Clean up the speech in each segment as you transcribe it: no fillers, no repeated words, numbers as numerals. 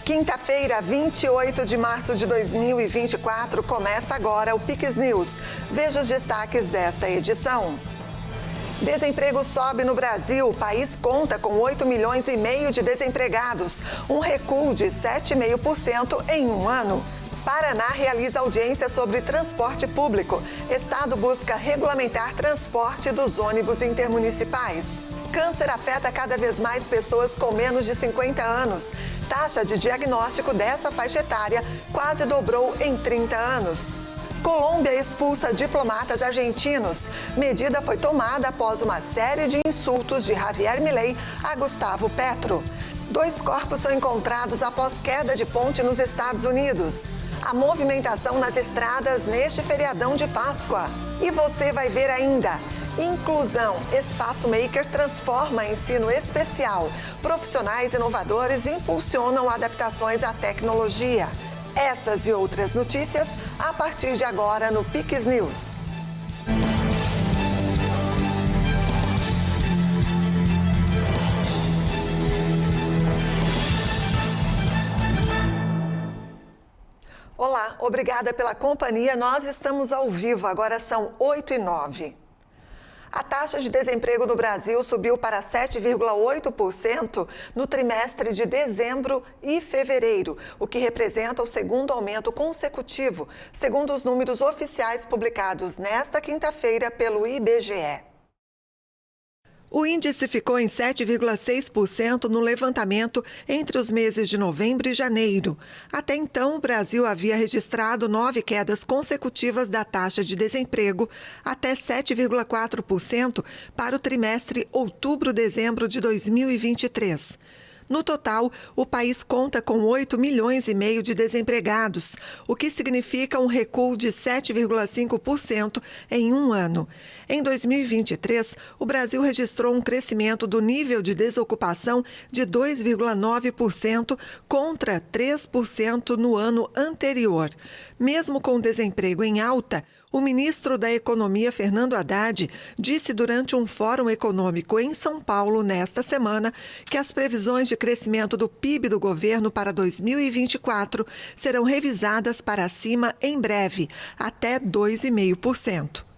Quinta-feira, 28 de março de 2024, começa agora o Pix News. Veja os destaques desta edição. Desemprego sobe no Brasil. O país conta com 8,5 milhões de desempregados, um recuo de 7,5% em um ano. Paraná realiza audiência sobre transporte público. Estado busca regulamentar transporte dos ônibus intermunicipais. Câncer afeta cada vez mais pessoas com menos de 50 anos. Taxa de diagnóstico dessa faixa etária quase dobrou em 30 anos. Colômbia expulsa diplomatas argentinos. Medida foi tomada após uma série de insultos de Javier Milei a Gustavo Petro. 2 corpos são encontrados após queda de ponte nos Estados Unidos. A movimentação nas estradas neste feriadão de Páscoa. E você vai ver ainda. Inclusão. Espaço Maker transforma ensino especial. Profissionais inovadores impulsionam adaptações à tecnologia. Essas e outras notícias a partir de agora no Pix News. Olá, obrigada pela companhia. Nós estamos ao vivo, agora são 8h09. A taxa de desemprego no Brasil subiu para 7,8% no trimestre de dezembro e fevereiro, o que representa o segundo aumento consecutivo, segundo os números oficiais publicados nesta quinta-feira pelo IBGE. O índice ficou em 7,6% no levantamento entre os meses de novembro e janeiro. Até então, o Brasil havia registrado 9 quedas consecutivas da taxa de desemprego, até 7,4% para o trimestre outubro-dezembro de 2023. No total, o país conta com 8,5 milhões de desempregados, o que significa um recuo de 7,5% em um ano. Em 2023, o Brasil registrou um crescimento do nível de desocupação de 2,9% contra 3% no ano anterior. Mesmo com o desemprego em alta, o ministro da Economia, Fernando Haddad, disse durante um fórum econômico em São Paulo nesta semana que as previsões de crescimento do PIB do governo para 2024 serão revisadas para cima em breve, até 2,5%.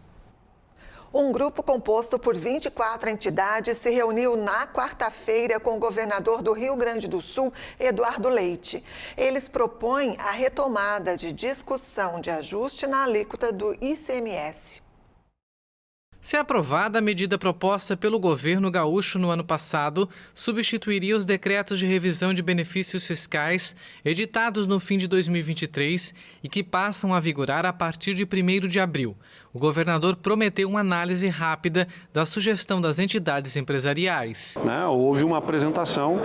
Um grupo composto por 24 entidades se reuniu na quarta-feira com o governador do Rio Grande do Sul, Eduardo Leite. Eles propõem a retomada de discussão de ajuste na alíquota do ICMS. Se aprovada, a medida proposta pelo governo gaúcho no ano passado substituiria os decretos de revisão de benefícios fiscais editados no fim de 2023 e que passam a vigorar a partir de 1º de abril. O governador prometeu uma análise rápida da sugestão das entidades empresariais. Houve uma apresentação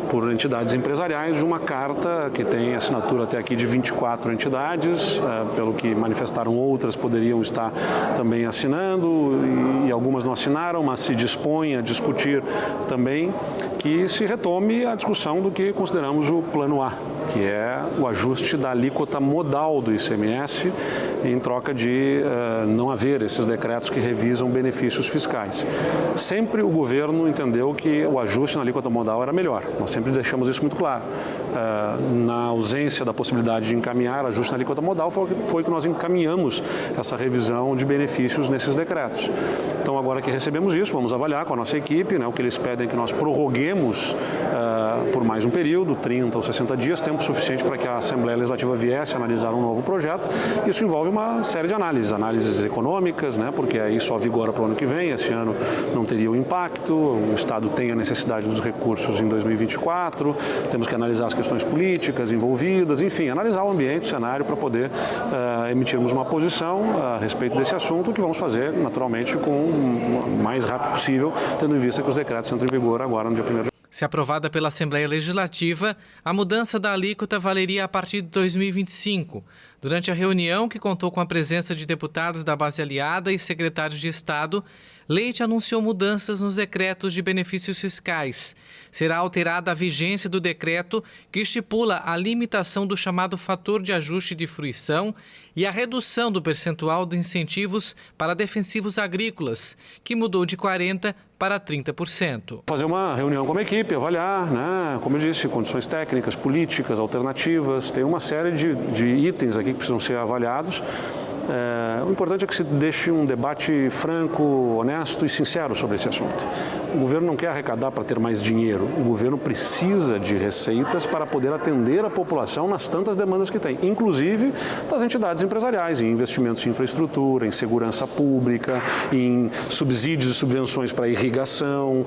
por entidades empresariais de uma carta que tem assinatura até aqui de 24 entidades, pelo que manifestaram outras poderiam estar também assinando e algumas não assinaram, mas se dispõe a discutir também que se retome a discussão do que consideramos o plano A, que é o ajuste da alíquota modal do ICMS em troca de não haver esses decretos que revisam benefícios fiscais. Sempre o governo entendeu que o ajuste na alíquota modal era melhor, nós sempre deixamos isso muito claro. Na ausência da possibilidade de encaminhar ajuste na alíquota modal, foi que nós encaminhamos essa revisão de benefícios nesses decretos. Então, agora que recebemos isso, vamos avaliar com a nossa equipe, o que eles pedem é que nós prorroguemos por mais um período, 30 ou 60 dias, tempo suficiente para que a Assembleia Legislativa viesse a analisar um novo projeto. Isso envolve uma série de análises econômicas, porque aí só vigora para o ano que vem, esse ano não teria o impacto, o Estado tem a necessidade dos recursos em 2024, temos que analisar as questões políticas envolvidas, enfim, analisar o ambiente, o cenário para poder emitirmos uma posição a respeito desse assunto, que vamos fazer naturalmente com o mais rápido possível, tendo em vista que os decretos entram em vigor agora no dia 1º de Se aprovada pela Assembleia Legislativa, a mudança da alíquota valeria a partir de 2025. Durante a reunião, que contou com a presença de deputados da base aliada e secretários de Estado, Leite anunciou mudanças nos decretos de benefícios fiscais. Será alterada a vigência do decreto que estipula a limitação do chamado fator de ajuste de fruição e a redução do percentual de incentivos para defensivos agrícolas, que mudou de 40% para 30%. Fazer uma reunião com a equipe, avaliar, como eu disse, condições técnicas, políticas, alternativas. Tem uma série de itens aqui que precisam ser avaliados. O importante é que se deixe um debate franco, honesto e sincero sobre esse assunto. O governo não quer arrecadar para ter mais dinheiro. O governo precisa de receitas para poder atender a população nas tantas demandas que tem, inclusive das entidades empresariais, em investimentos em infraestrutura, em segurança pública, em subsídios e subvenções para irrigação,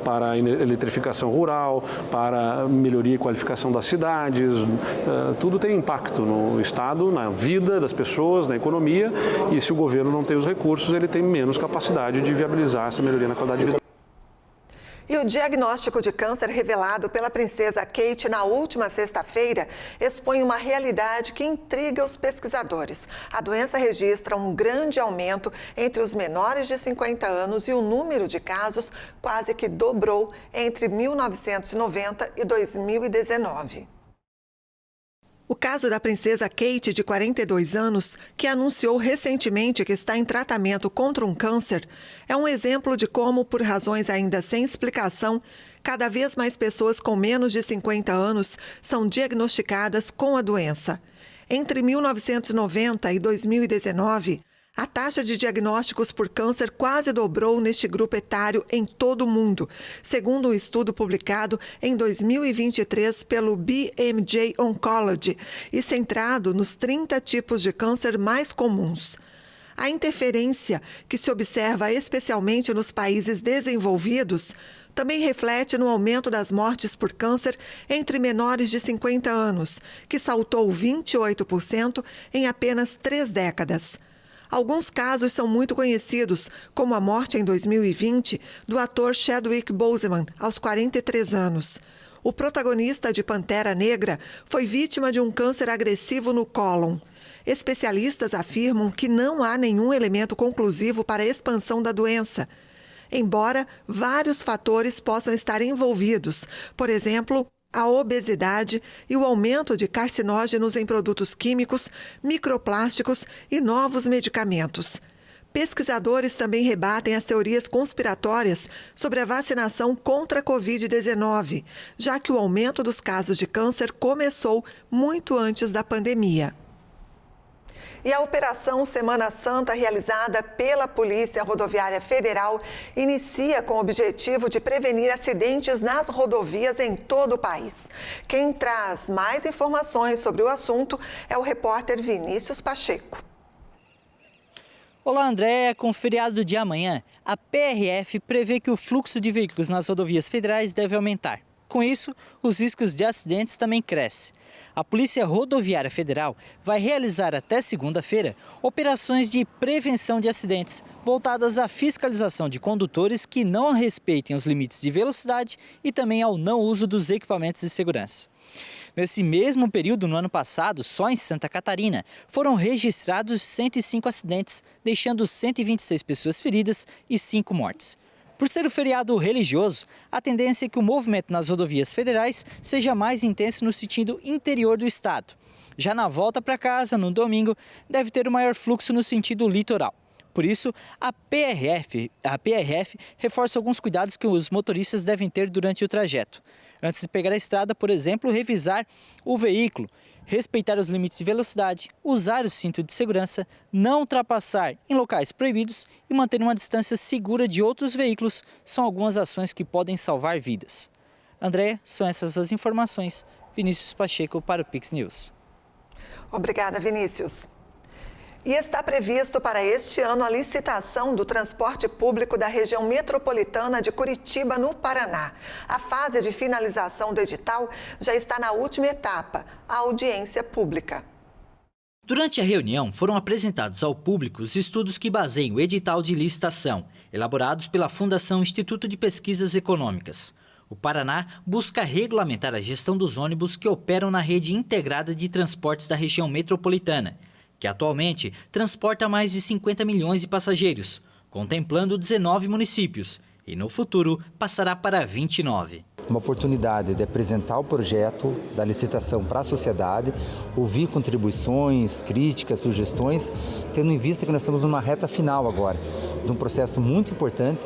para a eletrificação rural, para melhoria e qualificação das cidades. Tudo tem impacto no Estado, na vida das pessoas, na economia, e se o governo não tem os recursos, ele tem menos capacidade de viabilizar essa melhoria na qualidade de vida. E o diagnóstico de câncer revelado pela princesa Kate na última sexta-feira expõe uma realidade que intriga os pesquisadores. A doença registra um grande aumento entre os menores de 50 anos e o número de casos quase que dobrou entre 1990 e 2019. O caso da princesa Kate, de 42 anos, que anunciou recentemente que está em tratamento contra um câncer, é um exemplo de como, por razões ainda sem explicação, cada vez mais pessoas com menos de 50 anos são diagnosticadas com a doença. Entre 1990 e 2019, a taxa de diagnósticos por câncer quase dobrou neste grupo etário em todo o mundo, segundo um estudo publicado em 2023 pelo BMJ Oncology e centrado nos 30 tipos de câncer mais comuns. A interferência, que se observa especialmente nos países desenvolvidos, também reflete no aumento das mortes por câncer entre menores de 50 anos, que saltou 28% em apenas 3 décadas. Alguns casos são muito conhecidos, como a morte em 2020 do ator Chadwick Boseman, aos 43 anos. O protagonista de Pantera Negra foi vítima de um câncer agressivo no cólon. Especialistas afirmam que não há nenhum elemento conclusivo para a expansão da doença, embora vários fatores possam estar envolvidos, por exemplo, a obesidade e o aumento de carcinógenos em produtos químicos, microplásticos e novos medicamentos. Pesquisadores também rebatem as teorias conspiratórias sobre a vacinação contra a Covid-19, já que o aumento dos casos de câncer começou muito antes da pandemia. E a Operação Semana Santa, realizada pela Polícia Rodoviária Federal, inicia com o objetivo de prevenir acidentes nas rodovias em todo o país. Quem traz mais informações sobre o assunto é o repórter Vinícius Pacheco. Olá, Andréa. Com o feriado de amanhã, a PRF prevê que o fluxo de veículos nas rodovias federais deve aumentar. Com isso, os riscos de acidentes também crescem. A Polícia Rodoviária Federal vai realizar até segunda-feira operações de prevenção de acidentes voltadas à fiscalização de condutores que não respeitem os limites de velocidade e também ao não uso dos equipamentos de segurança. Nesse mesmo período, no ano passado, só em Santa Catarina, foram registrados 105 acidentes, deixando 126 pessoas feridas e 5 mortes. Por ser o feriado religioso, a tendência é que o movimento nas rodovias federais seja mais intenso no sentido interior do estado. Já na volta para casa, no domingo, deve ter o maior fluxo no sentido litoral. Por isso, a PRF reforça alguns cuidados que os motoristas devem ter durante o trajeto. Antes de pegar a estrada, por exemplo, revisar o veículo, respeitar os limites de velocidade, usar o cinto de segurança, não ultrapassar em locais proibidos e manter uma distância segura de outros veículos são algumas ações que podem salvar vidas. Andréa, são essas as informações. Vinícius Pacheco para o Pix News. Obrigada, Vinícius. E está previsto para este ano a licitação do transporte público da região metropolitana de Curitiba, no Paraná. A fase de finalização do edital já está na última etapa, a audiência pública. Durante a reunião, foram apresentados ao público os estudos que baseiam o edital de licitação, elaborados pela Fundação Instituto de Pesquisas Econômicas. O Paraná busca regulamentar a gestão dos ônibus que operam na rede integrada de transportes da região metropolitana, que atualmente transporta mais de 50 milhões de passageiros, contemplando 19 municípios, e no futuro passará para 29. Uma oportunidade de apresentar o projeto da licitação para a sociedade, ouvir contribuições, críticas, sugestões, tendo em vista que nós estamos numa reta final agora, de um processo muito importante,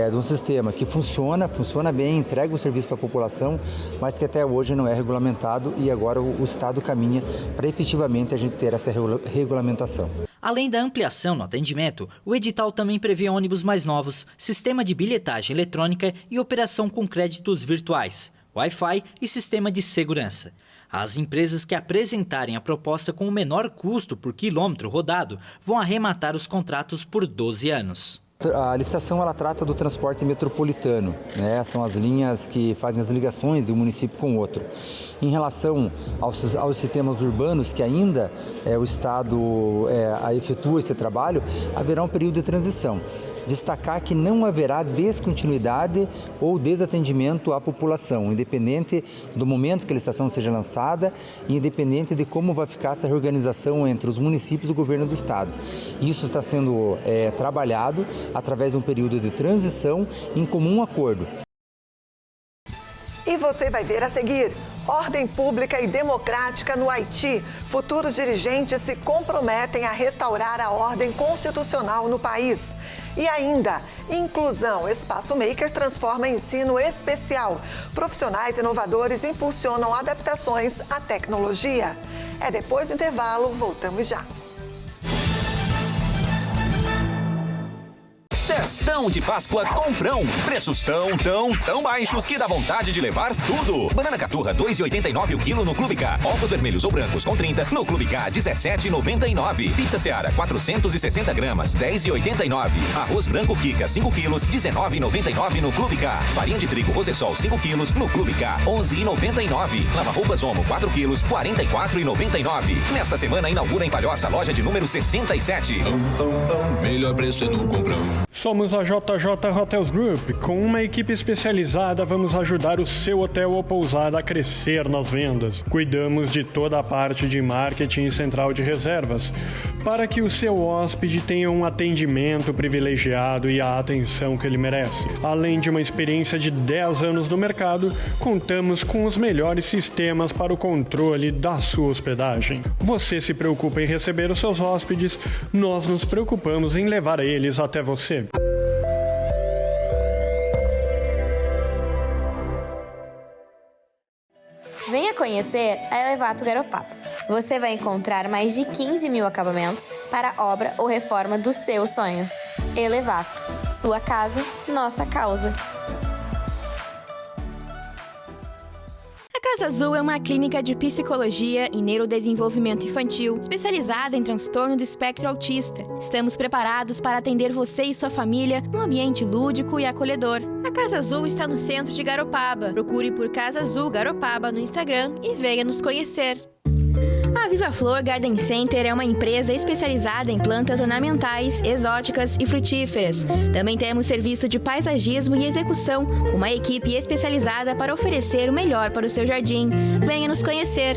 de um sistema que funciona bem, entrega o serviço para a população, mas que até hoje não é regulamentado e agora o Estado caminha para efetivamente a gente ter essa regulamentação. Além da ampliação no atendimento, o edital também prevê ônibus mais novos, sistema de bilhetagem eletrônica e operação com créditos virtuais, Wi-Fi e sistema de segurança. As empresas que apresentarem a proposta com o menor custo por quilômetro rodado vão arrematar os contratos por 12 anos. A licitação ela trata do transporte metropolitano, né? São as linhas que fazem as ligações de um município com o outro. Em relação aos sistemas urbanos, que ainda o Estado efetua esse trabalho, haverá um período de transição. Destacar que não haverá descontinuidade ou desatendimento à população, independente do momento que a licitação seja lançada e independente de como vai ficar essa reorganização entre os municípios e o governo do Estado. Isso está sendo trabalhado através de um período de transição em comum acordo. E você vai ver a seguir: ordem pública e democrática no Haiti. Futuros dirigentes se comprometem a restaurar a ordem constitucional no país. E ainda, inclusão. Espaço Maker transforma ensino especial. Profissionais inovadores impulsionam adaptações à tecnologia. É depois do intervalo, voltamos já. Cestão de Páscoa Comprão. Preços tão baixos que dá vontade de levar tudo. Banana caturra 2,89 o quilo no Clube K. Ovos vermelhos ou brancos com 30 no Clube K 17,99. Pizza Seara 460 gramas 10,89. Arroz branco Kika 5 quilos 19,99 no Clube K. Farinha de trigo Rosessol 5 quilos no Clube K 11,99. Lava-roupas Omo 4 quilos 44,99. Nesta semana inaugura em Palhoça loja de número 67. Melhor preço é no Comprão. Somos a JJ Hotels Group. Com uma equipe especializada, vamos ajudar o seu hotel ou pousada a crescer nas vendas. Cuidamos de toda a parte de marketing e central de reservas, para que o seu hóspede tenha um atendimento privilegiado e a atenção que ele merece. Além de uma experiência de 10 anos no mercado, contamos com os melhores sistemas para o controle da sua hospedagem. Você se preocupa em receber os seus hóspedes, nós nos preocupamos em levar eles até você. Venha conhecer a Elevato Garopaba. Você vai encontrar mais de 15 mil acabamentos para a obra ou reforma dos seus sonhos. Elevato. Sua casa, nossa causa. A Casa Azul é uma clínica de psicologia e neurodesenvolvimento infantil especializada em transtorno do espectro autista. Estamos preparados para atender você e sua família num ambiente lúdico e acolhedor. A Casa Azul está no centro de Garopaba. Procure por Casa Azul Garopaba no Instagram e venha nos conhecer. A Viva Flor Garden Center é uma empresa especializada em plantas ornamentais, exóticas e frutíferas. Também temos serviço de paisagismo e execução, com uma equipe especializada para oferecer o melhor para o seu jardim. Venha nos conhecer!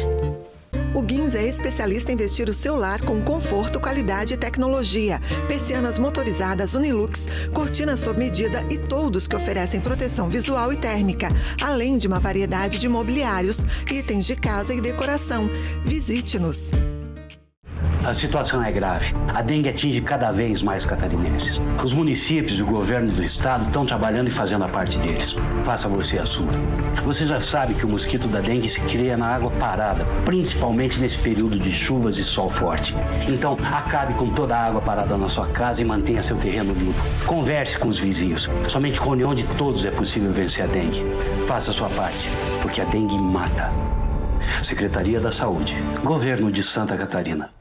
O Guins é especialista em vestir o seu lar com conforto, qualidade e tecnologia. Persianas motorizadas Unilux, cortinas sob medida e toldos que oferecem proteção visual e térmica, além de uma variedade de mobiliários, itens de casa e decoração. Visite-nos! A situação é grave. A dengue atinge cada vez mais catarinenses. Os municípios e o governo do estado estão trabalhando e fazendo a parte deles. Faça você a sua. Você já sabe que o mosquito da dengue se cria na água parada, principalmente nesse período de chuvas e sol forte. Então, acabe com toda a água parada na sua casa e mantenha seu terreno limpo. Converse com os vizinhos. Somente com a união de todos é possível vencer a dengue. Faça a sua parte, porque a dengue mata. Secretaria da Saúde. Governo de Santa Catarina.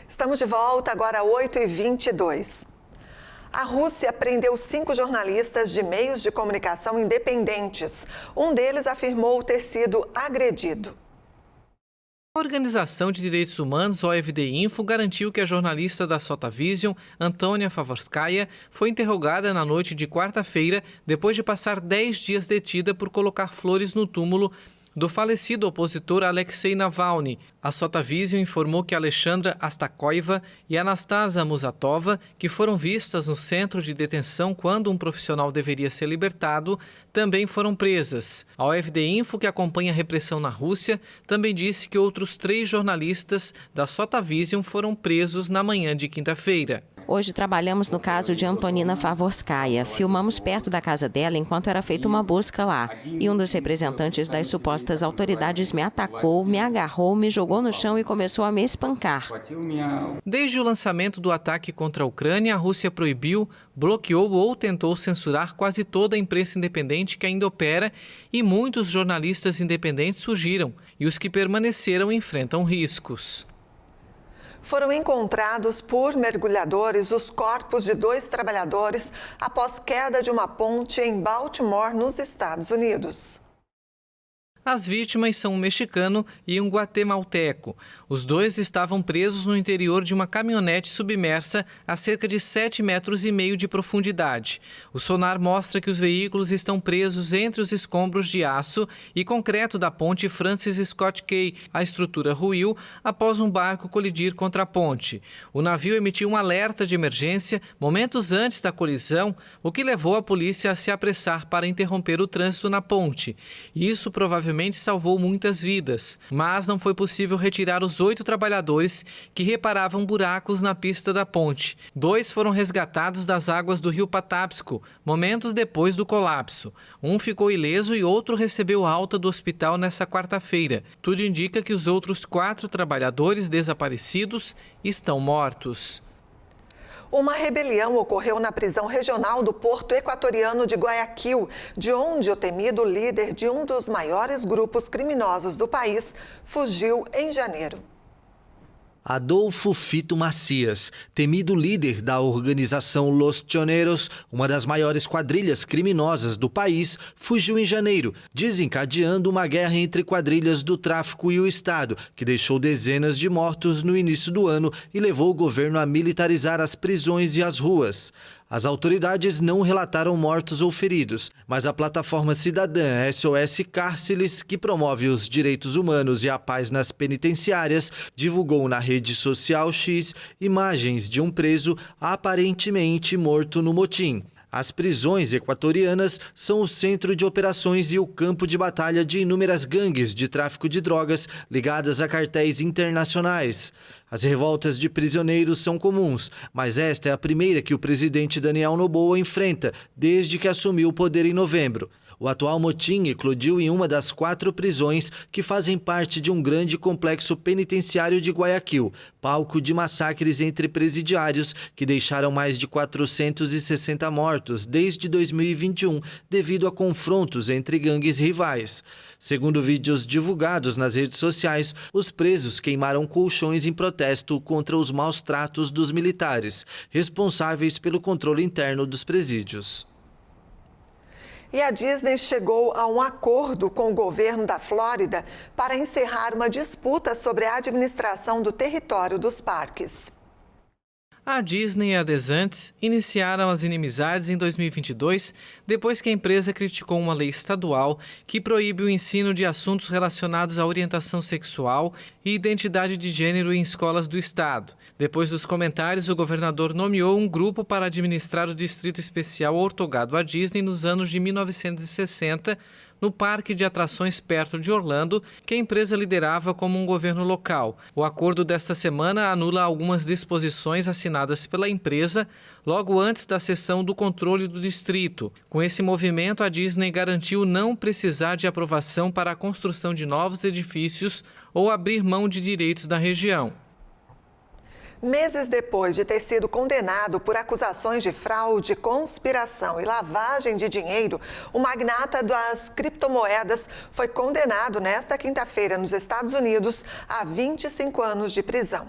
Estamos de volta, agora 8h22. A Rússia prendeu 5 jornalistas de meios de comunicação independentes. Um deles afirmou ter sido agredido. A Organização de Direitos Humanos, OFD Info, garantiu que a jornalista da Sotavision, Antônia Favorskaya, foi interrogada na noite de quarta-feira, depois de passar 10 dias detida por colocar flores no túmulo do falecido opositor Alexei Navalny. A Sotavision informou que Alexandra Astakoiva e Anastasia Musatova, que foram vistas no centro de detenção quando um profissional deveria ser libertado, também foram presas. A OFD Info, que acompanha a repressão na Rússia, também disse que outros 3 jornalistas da Sotavision foram presos na manhã de quinta-feira. Hoje trabalhamos no caso de Antonina Favorskaya. Filmamos perto da casa dela enquanto era feita uma busca lá. E um dos representantes das supostas autoridades me atacou, me agarrou, me jogou no chão e começou a me espancar. Desde o lançamento do ataque contra a Ucrânia, a Rússia proibiu, bloqueou ou tentou censurar quase toda a imprensa independente que ainda opera e muitos jornalistas independentes surgiram e os que permaneceram enfrentam riscos. Foram encontrados por mergulhadores os corpos de 2 trabalhadores após queda de uma ponte em Baltimore, nos Estados Unidos. As vítimas são um mexicano e um guatemalteco. Os 2 estavam presos no interior de uma caminhonete submersa a cerca de 7,5 metros de profundidade. O sonar mostra que os veículos estão presos entre os escombros de aço e concreto da ponte Francis Scott Key. A estrutura ruiu após um barco colidir contra a ponte. O navio emitiu um alerta de emergência momentos antes da colisão, o que levou a polícia a se apressar para interromper o trânsito na ponte. Isso provavelmente salvou muitas vidas, mas não foi possível retirar os 8 trabalhadores que reparavam buracos na pista da ponte. 2 foram resgatados das águas do rio Patapsco, momentos depois do colapso. Um ficou ileso e outro recebeu alta do hospital nesta quarta-feira. Tudo indica que os outros 4 trabalhadores desaparecidos estão mortos. Uma rebelião ocorreu na prisão regional do porto equatoriano de Guayaquil, de onde o temido líder de um dos maiores grupos criminosos do país fugiu em janeiro. Adolfo Fito Macias, temido líder da organização Los Choneros, uma das maiores quadrilhas criminosas do país, fugiu em janeiro, desencadeando uma guerra entre quadrilhas do tráfico e o Estado, que deixou dezenas de mortos no início do ano e levou o governo a militarizar as prisões e as ruas. As autoridades não relataram mortos ou feridos, mas a plataforma cidadã SOS Cárceles, que promove os direitos humanos e a paz nas penitenciárias, divulgou na rede social X imagens de um preso aparentemente morto no motim. As prisões equatorianas são o centro de operações e o campo de batalha de inúmeras gangues de tráfico de drogas ligadas a cartéis internacionais. As revoltas de prisioneiros são comuns, mas esta é a primeira que o presidente Daniel Noboa enfrenta desde que assumiu o poder em novembro. O atual motim eclodiu em uma das 4 prisões que fazem parte de um grande complexo penitenciário de Guayaquil, palco de massacres entre presidiários que deixaram mais de 460 mortos desde 2021 devido a confrontos entre gangues rivais. Segundo vídeos divulgados nas redes sociais, os presos queimaram colchões em protesto contra os maus tratos dos militares, responsáveis pelo controle interno dos presídios. E a Disney chegou a um acordo com o governo da Flórida para encerrar uma disputa sobre a administração do território dos parques. A Disney e a Desantis iniciaram as inimizades em 2022, depois que a empresa criticou uma lei estadual que proíbe o ensino de assuntos relacionados à orientação sexual e identidade de gênero em escolas do estado. Depois dos comentários, o governador nomeou um grupo para administrar o Distrito Especial outorgado à Disney nos anos de 1960, no parque de atrações perto de Orlando, que a empresa liderava como um governo local. O acordo desta semana anula algumas disposições assinadas pela empresa logo antes da cessão do controle do distrito. Com esse movimento, a Disney garantiu não precisar de aprovação para a construção de novos edifícios ou abrir mão de direitos da região. Meses depois de ter sido condenado por acusações de fraude, conspiração e lavagem de dinheiro, o magnata das criptomoedas foi condenado nesta quinta-feira nos Estados Unidos a 25 anos de prisão.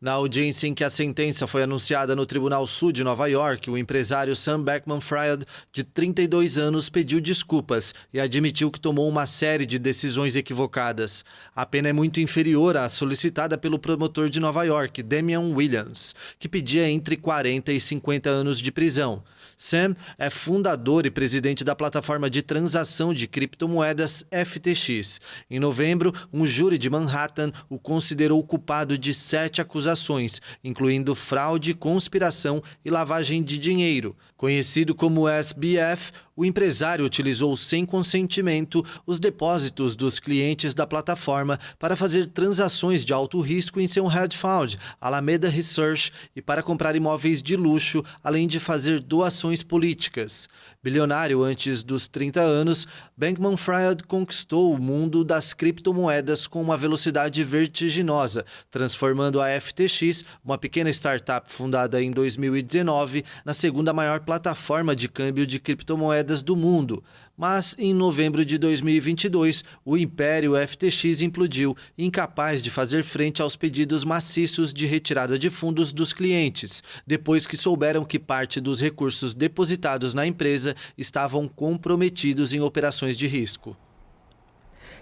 Na audiência em que a sentença foi anunciada no Tribunal Sul de Nova York, o empresário Sam Bankman-Fried, de 32 anos, pediu desculpas e admitiu que tomou uma série de decisões equivocadas. A pena é muito inferior à solicitada pelo promotor de Nova York, Damian Williams, que pedia entre 40 e 50 anos de prisão. Sam é fundador e presidente da plataforma de transação de criptomoedas FTX. Em novembro, um júri de Manhattan o considerou culpado de 7 acusações, incluindo fraude, conspiração e lavagem de dinheiro. Conhecido como SBF, o empresário utilizou sem consentimento os depósitos dos clientes da plataforma para fazer transações de alto risco em seu hedge fund, Alameda Research, e para comprar imóveis de luxo, além de fazer doações políticas. Bilionário antes dos 30 anos, Bankman-Fried conquistou o mundo das criptomoedas com uma velocidade vertiginosa, transformando a FTX, uma pequena startup fundada em 2019, na segunda maior plataforma de câmbio de criptomoedas do mundo. Mas, em novembro de 2022, o império FTX implodiu, incapaz de fazer frente aos pedidos maciços de retirada de fundos dos clientes, depois que souberam que parte dos recursos depositados na empresa estavam comprometidos em operações de risco.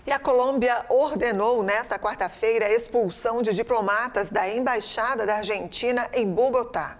E a Colômbia ordenou nesta quarta-feira a expulsão de diplomatas da Embaixada da Argentina em Bogotá.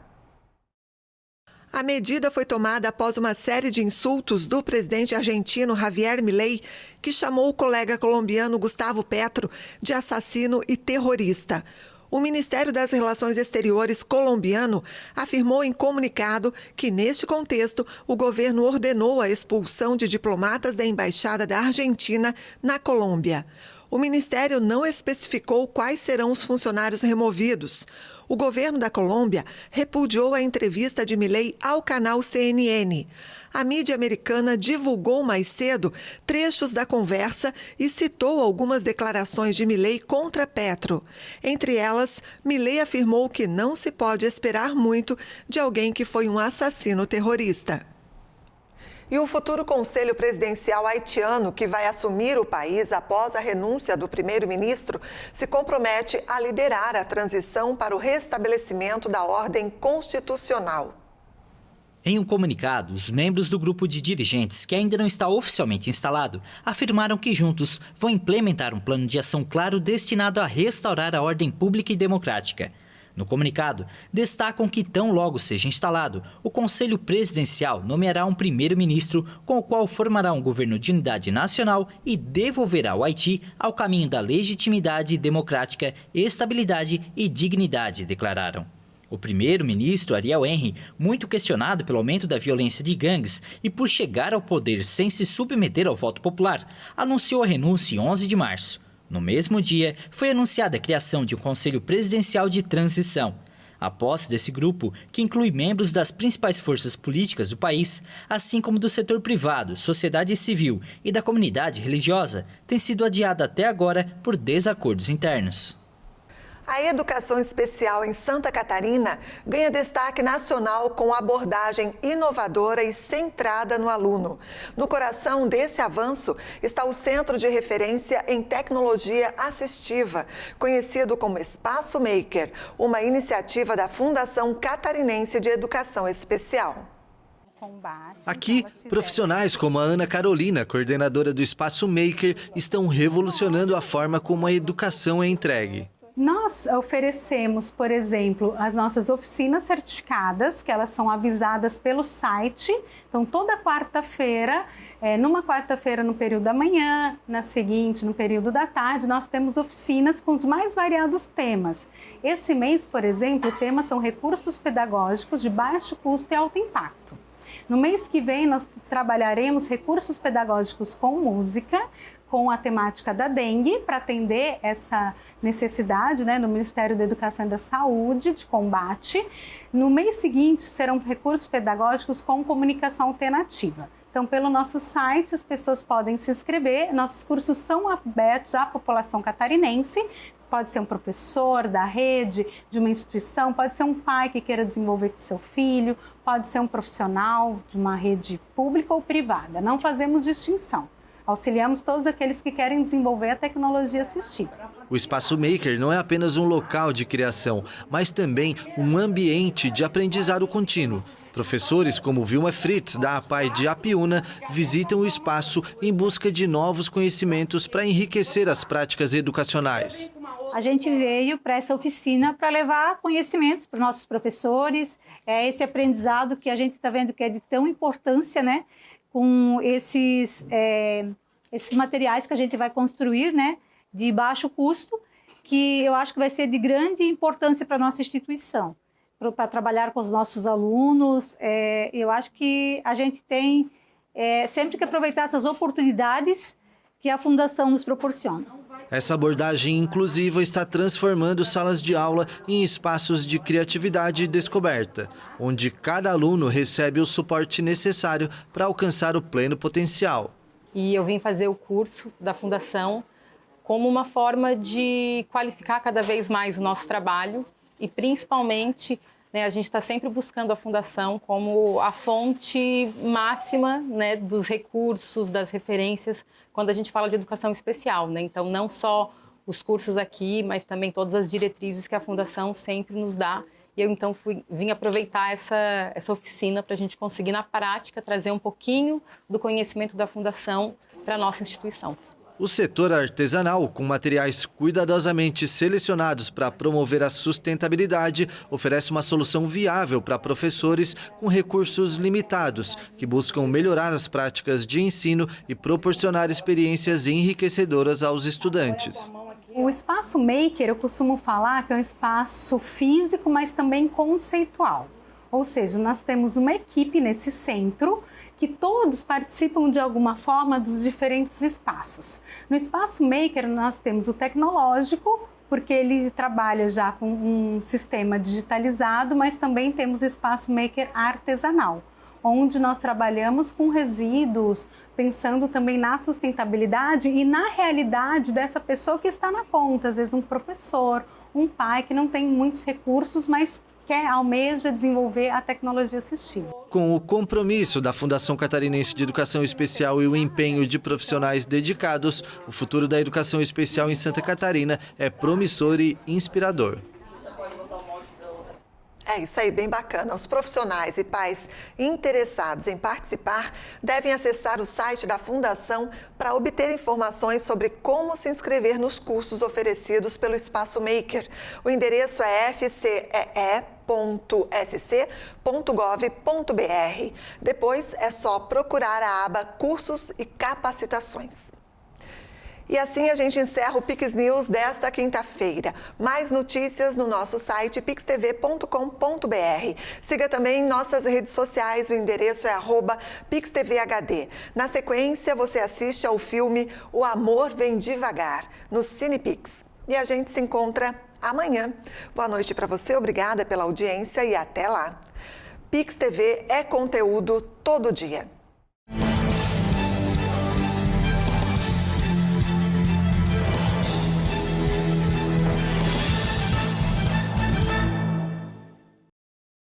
A medida foi tomada após uma série de insultos do presidente argentino Javier Milei, que chamou o colega colombiano Gustavo Petro de assassino e terrorista. O Ministério das Relações Exteriores colombiano afirmou em comunicado que, neste contexto, o governo ordenou a expulsão de diplomatas da Embaixada da Argentina na Colômbia. O Ministério não especificou quais serão os funcionários removidos. O governo da Colômbia repudiou a entrevista de Milei ao canal CNN. A mídia americana divulgou mais cedo trechos da conversa e citou algumas declarações de Milei contra Petro. Entre elas, Milei afirmou que não se pode esperar muito de alguém que foi um assassino terrorista. E o futuro Conselho Presidencial haitiano, que vai assumir o país após a renúncia do primeiro-ministro, se compromete a liderar a transição para o restabelecimento da ordem constitucional. Em um comunicado, os membros do grupo de dirigentes, que ainda não está oficialmente instalado, afirmaram que juntos vão implementar um plano de ação claro destinado a restaurar a ordem pública e democrática. No comunicado, destacam que tão logo seja instalado, o Conselho Presidencial nomeará um primeiro-ministro com o qual formará um governo de unidade nacional e devolverá o Haiti ao caminho da legitimidade democrática, estabilidade e dignidade, declararam. O primeiro-ministro Ariel Henry, muito questionado pelo aumento da violência de gangues e por chegar ao poder sem se submeter ao voto popular, anunciou a renúncia em 11 de março. No mesmo dia, foi anunciada a criação de um Conselho Presidencial de Transição. A posse desse grupo, que inclui membros das principais forças políticas do país, assim como do setor privado, sociedade civil e da comunidade religiosa, tem sido adiada até agora por desacordos internos. A educação especial em Santa Catarina ganha destaque nacional com abordagem inovadora e centrada no aluno. No coração desse avanço está o Centro de Referência em Tecnologia Assistiva, conhecido como Espaço Maker, uma iniciativa da Fundação Catarinense de Educação Especial. Aqui, profissionais como a Ana Carolina, coordenadora do Espaço Maker, estão revolucionando a forma como a educação é entregue. Nós oferecemos, por exemplo, as nossas oficinas certificadas, que elas são avisadas pelo site. Então, toda quarta-feira, numa quarta-feira no período da manhã, na seguinte no período da tarde, nós temos oficinas com os mais variados temas. Esse mês, por exemplo, o tema são recursos pedagógicos de baixo custo e alto impacto. No mês que vem, nós trabalharemos recursos pedagógicos com música, com a temática da dengue, para atender essa necessidade, no Ministério da Educação e da Saúde, de combate. No mês seguinte, serão recursos pedagógicos com comunicação alternativa. Então, pelo nosso site, as pessoas podem se inscrever. Nossos cursos são abertos à população catarinense. Pode ser um professor da rede, de uma instituição, pode ser um pai que queira desenvolver com seu filho, pode ser um profissional de uma rede pública ou privada. Não fazemos distinção. Auxiliamos todos aqueles que querem desenvolver a tecnologia assistiva. O Espaço Maker não é apenas um local de criação, mas também um ambiente de aprendizado contínuo. Professores como Vilma Fritz, da APAE de Apiúna, visitam o espaço em busca de novos conhecimentos para enriquecer as práticas educacionais. a gente veio para essa oficina para levar conhecimentos para os nossos professores, esse aprendizado que a gente está vendo que é de tão importância, né, com esses materiais que a gente vai construir, né, de baixo custo, que eu acho que vai ser de grande importância para a nossa instituição, para trabalhar com os nossos alunos. Eu acho que a gente tem sempre que aproveitar essas oportunidades que a Fundação nos proporciona. Essa abordagem inclusiva está transformando salas de aula em espaços de criatividade e descoberta, onde cada aluno recebe o suporte necessário para alcançar o pleno potencial. E eu vim fazer o curso da Fundação como uma forma de qualificar cada vez mais o nosso trabalho e, principalmente, né, a gente está sempre buscando a Fundação como a fonte máxima, né, dos recursos, das referências, quando a gente fala de educação especial, né? Então, não só os cursos aqui, mas também todas as diretrizes que a Fundação sempre nos dá. E eu, então, vim aproveitar essa oficina para a gente conseguir, na prática, trazer um pouquinho do conhecimento da Fundação para a nossa instituição. O setor artesanal, com materiais cuidadosamente selecionados para promover a sustentabilidade, oferece uma solução viável para professores com recursos limitados, que buscam melhorar as práticas de ensino e proporcionar experiências enriquecedoras aos estudantes. O espaço maker, eu costumo falar que é um espaço físico, mas também conceitual. Ou seja, nós temos uma equipe nesse centro que todos participam de alguma forma dos diferentes espaços. No espaço maker nós temos o tecnológico, porque ele trabalha já com um sistema digitalizado, mas também temos o espaço maker artesanal, onde nós trabalhamos com resíduos, pensando também na sustentabilidade e na realidade dessa pessoa que está na ponta, às vezes um professor, um pai que não tem muitos recursos, mas almeja desenvolver a tecnologia assistiva. Com o compromisso da Fundação Catarinense de Educação Especial e o empenho de profissionais dedicados, o futuro da educação especial em Santa Catarina é promissor e inspirador. É isso aí, bem bacana. Os profissionais e pais interessados em participar devem acessar o site da Fundação para obter informações sobre como se inscrever nos cursos oferecidos pelo Espaço Maker. O endereço é fcee.sc.gov.br. Depois é só procurar a aba Cursos e Capacitações. E assim a gente encerra o Pix News desta quinta-feira. Mais notícias no nosso site pixtv.com.br. Siga também nossas redes sociais, o endereço é @pixtvhd. Na sequência, você assiste ao filme O Amor Vem Devagar, no Cinepix. E a gente se encontra amanhã. Boa noite para você, obrigada pela audiência e até lá. Pix TV é conteúdo todo dia.